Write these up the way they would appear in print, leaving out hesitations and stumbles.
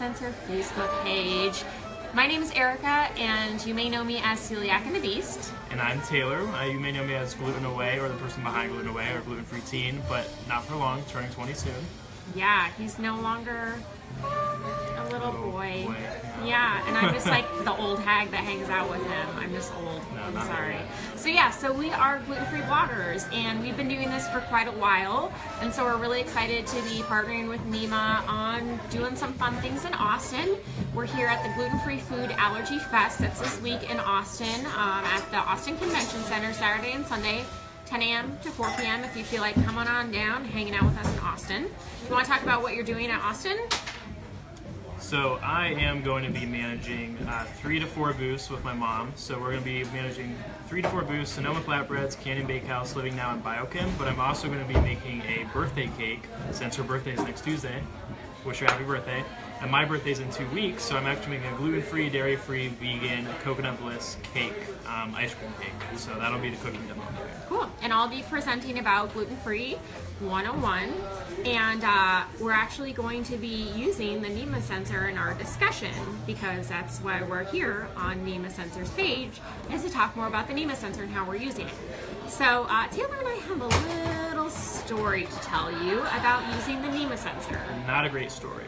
NimaSensor Facebook page. My name is Erica, and you may know me as Celiac and the Beast. And I'm Taylor. You may know me as Gluten Away, or the person behind Gluten Away, or Gluten Free Teen, but not for long, turning 20 soon. Yeah, he's no longer a little boy. Yeah, and I'm just like the old hag that hangs out with him. I'm just old. No, I'm sorry. So yeah, so we are gluten-free bloggers, and we've been doing this for quite a while, and so we're really excited to be partnering with Nima on doing some fun things in Austin. We're here at the Gluten-Free Food Allergy Fest. That's this week in Austin at the Austin Convention Center, Saturday and Sunday, 10 a.m. to 4 p.m. if you feel like coming on down, hanging out with us in Austin. You want to talk about what you're doing at Austin? So I am going to be managing 3 to 4 booths with my mom. So we're going to be managing 3 to 4 booths, Sonoma Flatbreads, Canyon Bakehouse, living now in Biochem, but I'm also going to be making a birthday cake since her birthday is next Tuesday. Wish her happy birthday. And my birthday's in 2 weeks, so I'm actually making a gluten-free, dairy-free, vegan, coconut bliss cake, ice cream cake. So that'll be the cooking demo. Cool. And I'll be presenting about gluten-free 101, and we're actually going to be using the NimaSensor in our discussion, because that's why we're here on NimaSensor's page, is to talk more about the NimaSensor and how we're using it. So Taylor and I have a little story to tell you about using the NimaSensor. Not a great story.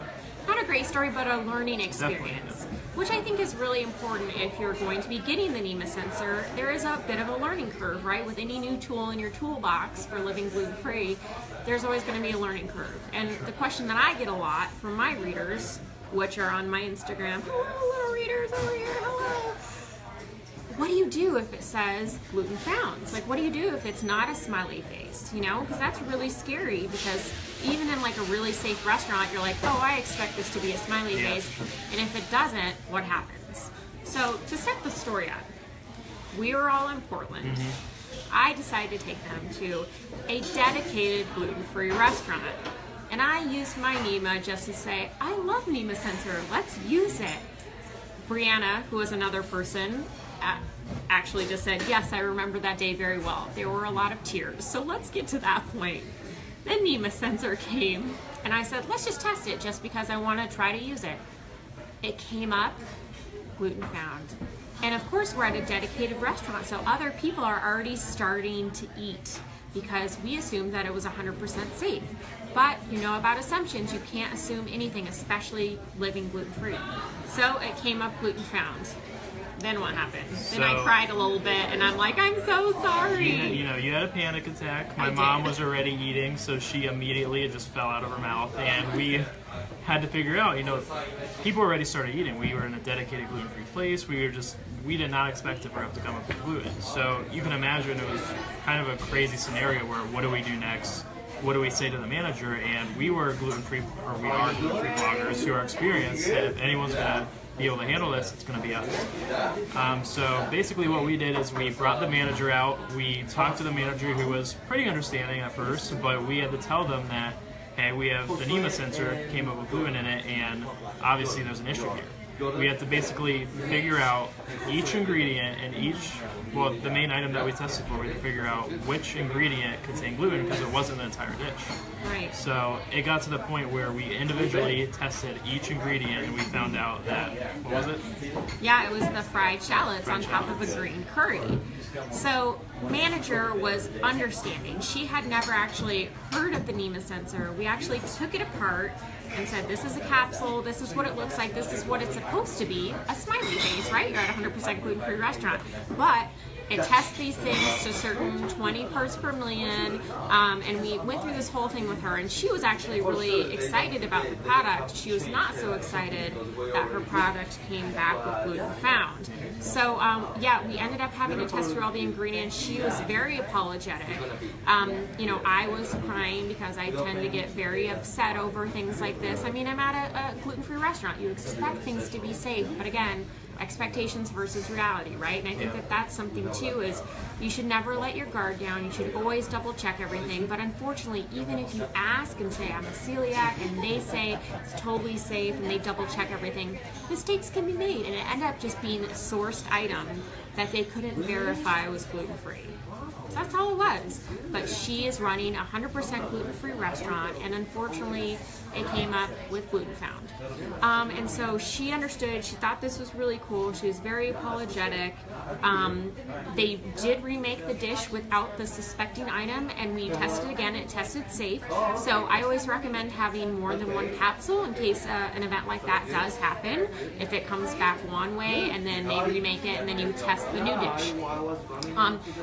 Not a great story, but a learning experience, which I think is really important if you're going to be getting the NimaSensor. There is a bit of a learning curve, right? With any new tool in your toolbox for living gluten-free, there's always going to be a learning curve. And the question that I get a lot from my readers, which are on my Instagram, hello little readers over here, hello. What do you do if it says gluten found? Like, what do you do if it's not a smiley face? You know, because that's really scary, because even in like a really safe restaurant, you're like, oh, I expect this to be a smiley face. And if it doesn't, what happens? So to set the story up, we were all in Portland. I decided to take them to a dedicated gluten-free restaurant. And I used my Nima just to say, I love NimaSensor, let's use it. Brianna, who was another person, actually just said, yes, I remember that day very well. There were a lot of tears. So let's get to that point. Then NimaSensor came, and I said, let's just test it just because I want to try to use it. It came up, gluten found. And of course, we're at a dedicated restaurant, so other people are already starting to eat because we assumed that it was 100% safe. But you know about assumptions, you can't assume anything, especially living gluten-free. So it came up gluten found. Then what happened? Then I cried a little bit, and I'm like, I'm so sorry. You had a panic attack. My mom was already eating, so she immediately, it just fell out of her mouth, and we had to figure out, people already started eating. We were in a dedicated gluten-free place. We did not expect it for it to come up with gluten. So you can imagine it was kind of a crazy scenario where, what do we do next? What do we say to the manager? And we were gluten-free, or we are gluten-free bloggers who are experienced. If anyone's gonna be able to handle this, it's going to be us. So basically what we did is we brought the manager out. We talked to the manager, who was pretty understanding at first, but we had to tell them that, hey, we have the NimaSensor, came up with gluten in it, and obviously there's an issue here. We had to basically figure out each ingredient and the main item that we tested for, we had to figure out which ingredient contained gluten, because it wasn't the entire dish. Right. So it got to the point where we individually tested each ingredient, and we found out that, what was it? Yeah, it was the fried shallots on top of a green curry. So manager was understanding. She had never actually heard of the NimaSensor. We actually took it apart and said, this is a capsule, this is what it looks like, this is what it's supposed to be, a smiley face, right? You're at a 100% gluten-free restaurant. But it tests these things to certain 20 parts per million, and we went through this whole thing with her, and she was actually really excited about the product. She was not so excited that her product came back with gluten found. So yeah, we ended up having to test through all the ingredients. She was very apologetic. I was crying because I tend to get very upset over things like this. I mean, I'm at a gluten-free restaurant. You expect things to be safe, but again, expectations versus reality, right? And I think that that's something too, is you should never let your guard down. You should always double check everything. But unfortunately, even if you ask and say, I'm a celiac, and they say it's totally safe and they double check everything, mistakes can be made, and it ended up just being a sourced item that they couldn't verify was gluten-free. So that's all it was. But she is running a 100% gluten-free restaurant, and unfortunately, it came up with gluten found. And so she understood, she thought this was really cool, she was very apologetic. They did remake the dish without the suspecting item, and we tested again, it tested safe. So I always recommend having more than one capsule in case an event like that does happen. If it comes back one way and then they remake it and then you test the new dish.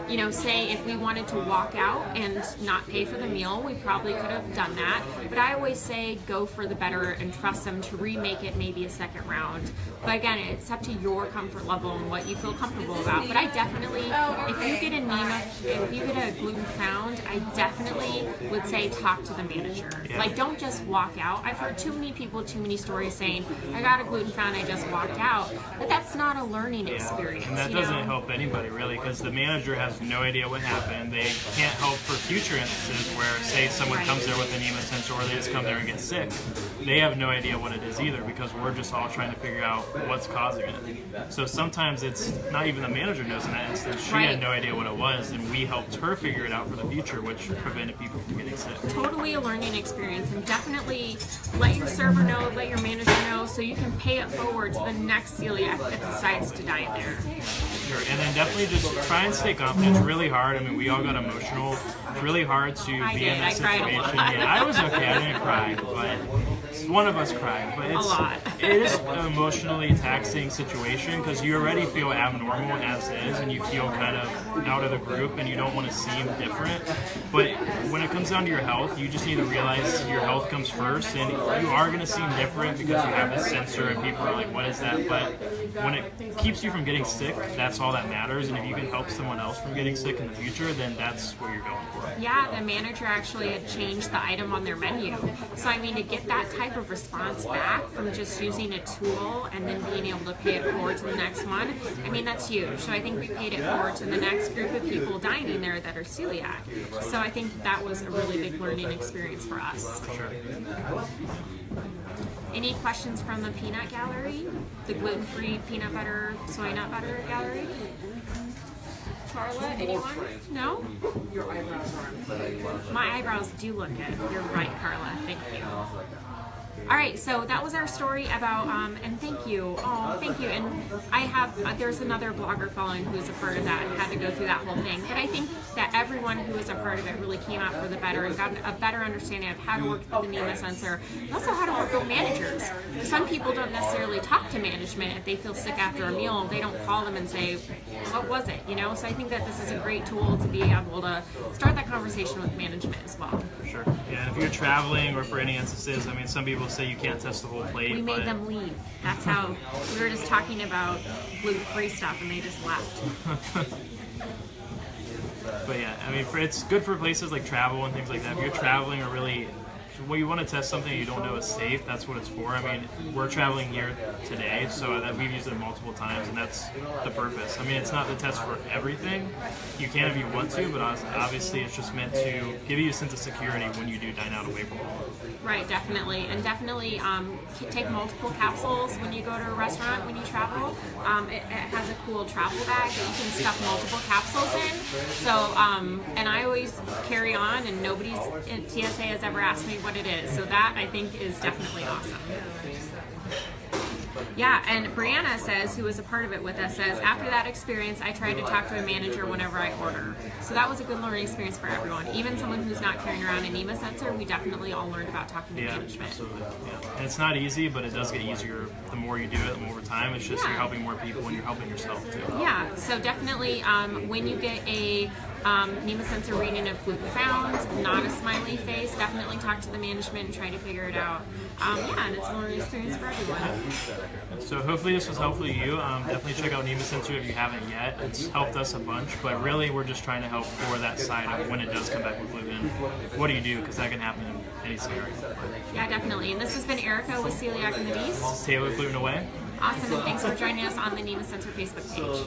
You know, say if we wanted to walk out and not pay for the meal, we probably could have done that. But I always say go for the better and trust them to remake it maybe a second round. But again, it's up to your comfort level and what you feel comfortable about. But I definitely, if you get a Nima, if you get a gluten found, I definitely would say talk to the manager. Yeah. Like, don't just walk out. I've heard too many people, too many stories saying, I got a gluten found, I just walked out. But that's not a learning experience. And that doesn't help anybody really, because the manager has no idea what happened. They can't help for future instances where, say, someone comes there with an NimaSensor or they just come there and get sick. They have no idea what it is either, because we're just all trying to figure out what's causing it. So sometimes it's not even the manager knows in that instance. She had no idea what it was, and we helped her figure it out for the future, which prevented people from getting sick. Totally a learning experience, and definitely let your server know, let your manager know, so you can pay it forward to the next celiac that decides to dine there. Sure, and then definitely just try and stay confident. It's really hard. I mean, we all got emotional. It's really hard to be in that situation. Yeah, I was okay. I didn't cry, but one of us cried. But it is an emotionally taxing situation because you already feel abnormal as is, and you feel kind of out of the group, and you don't want to seem different. But when it comes down to your health, you just need to realize your health comes first, and you are going to seem different because you have this sensor, and people are like, "What is that?" But when it keeps you from getting sick, that's all that matters. And if you can help someone else from getting sick in the future, then that's what you're going for. Yeah, the manager actually had changed the item on their menu. So I mean, to get that type of response back from just using a tool and then being able to pay it forward to the next one, I mean, that's huge. So I think we paid it forward to the next group of people dining there that are celiac. So I think that was a really big learning experience for us. Sure. Any questions from the peanut gallery? The gluten-free peanut butter, soy nut butter gallery? Carla, anyone? No? My eyebrows do look good. You're right, Carla. Thank you. All right, so that was our story about, and thank you. Oh, thank you. And I have, there's another blogger following who's a part of that and had to go through that whole thing. But I think that everyone who was a part of it really came out for the better and got a better understanding of how to work with the NimaSensor and also how to work with managers. Some people don't necessarily talk to management if they feel sick after a meal. They don't call them and say, what was it, you know? So I think that this is a great tool to be able to start that conversation with management as well. Sure. Yeah, and if you're traveling or for any instances, I mean, some people say you can't test the whole plate. We made them leave. That's how, we were just talking about gluten-free stuff and they just left. But yeah, I mean, it's good for places like travel and things like that. If you're traveling or really, well, you want to test something you don't know is safe, that's what it's for. I mean, we're traveling here today, so that we've used it multiple times, and that's the purpose. I mean, it's not the test for everything. You can if you want to, but obviously it's just meant to give you a sense of security when you do dine out away from home. Right, definitely. And definitely take multiple capsules when you go to a restaurant when you travel. It has a cool travel bag that you can stuff multiple capsules in. So, and I always carry on, and nobody's in TSA has ever asked me what it is. So that, I think, is definitely awesome. Yeah, and Brianna says, who was a part of it with us, says, after that experience, I tried to talk to a manager whenever I order. So that was a good learning experience for everyone. Even someone who's not carrying around a NimaSensor, we definitely all learned about talking to management. Absolutely. Yeah. And it's not easy, but it does get easier the more you do it, the more over time. It's just you're helping more people and you're helping yourself too. Yeah, so definitely when you get a NimaSensor reading of gluten found, not a smiley face, definitely talk to the management and try to figure it out. Yeah, and it's a learning experience for everyone. So hopefully this was helpful to you. Definitely check out NimaSensor if you haven't yet. It's helped us a bunch, but really we're just trying to help for that side of when it does come back with gluten. What do you do? Because that can happen in any scenario. Yeah, definitely. And this has been Erica with Celiac and the Beast. This is Taylor with Gluten Away. Awesome, and thanks for joining us on the NimaSensor Facebook page.